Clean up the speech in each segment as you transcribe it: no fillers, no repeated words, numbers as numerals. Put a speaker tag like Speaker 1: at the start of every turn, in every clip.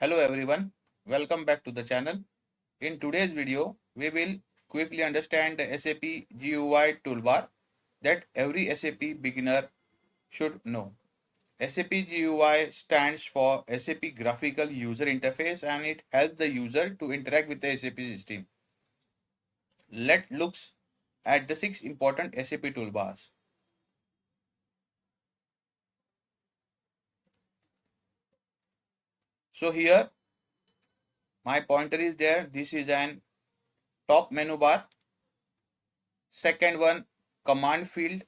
Speaker 1: Hello everyone, welcome back to the channel. In today's video, we will quickly understand the SAP GUI toolbar that every SAP beginner should know. SAP GUI stands for SAP Graphical User Interface and it helps the user to interact with the SAP system. Let's look at the 6 important SAP toolbars. So here my pointer is there. This is an top menu bar. Second one, command field.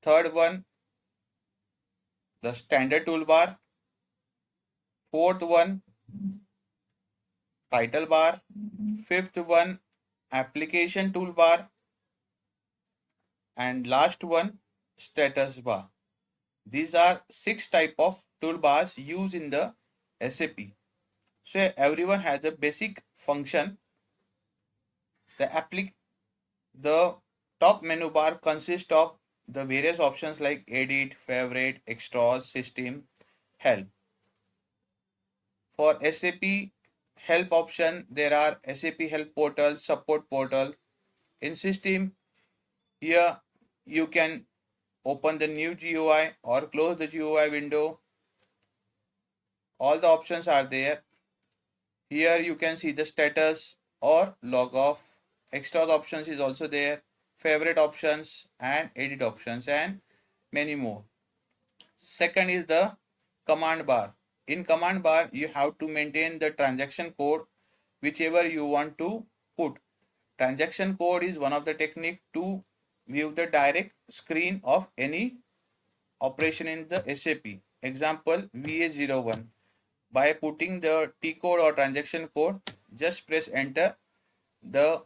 Speaker 1: Third one, the standard toolbar. Fourth one, title bar. Fifth one, application toolbar. And last one, status bar. These are 6 type of toolbars used in the SAP. So everyone has a basic function. The top menu bar consists of the various options like edit, favorite, extras, system, help. For SAP help option, there are SAP help portal, support portal. In system, here you can open the new GUI or close the GUI window. All the options are there. Here you can see the status or log off. Extras options is also there. Favorite options and edit options and many more. Second is the command bar. In command bar, you have to maintain the transaction code whichever you want to put. Transaction code is one of the technique to view the direct screen of any operation in the SAP. Example VA01. By putting the T code or transaction code, just press enter. The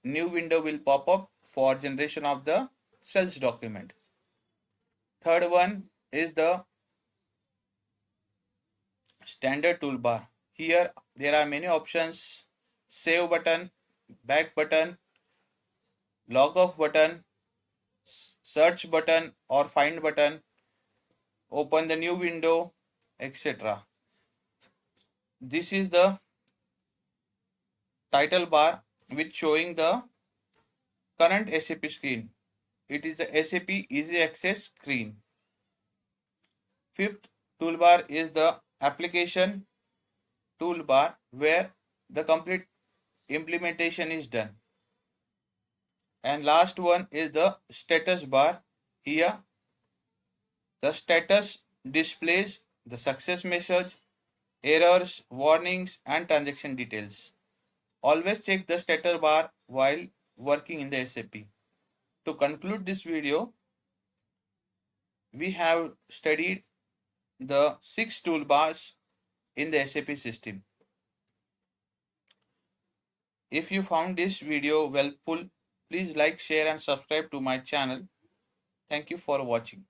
Speaker 1: new window will pop up for generation of the sales document. Third one is the standard toolbar. Here there are many options: save button, back button, log off button, search button or find button, open the new window, etc. This is the title bar which showing the current SAP screen. It is the SAP Easy Access screen. Fifth toolbar is the application toolbar where the complete implementation is done. And last one is the status bar. Here the status displays the success message, errors, warnings and transaction details. Always check the status bar while working in the SAP. To conclude this video, we have studied the 6 toolbars in the SAP system. If you found this video helpful, please like, share and subscribe to my channel. Thank you for watching.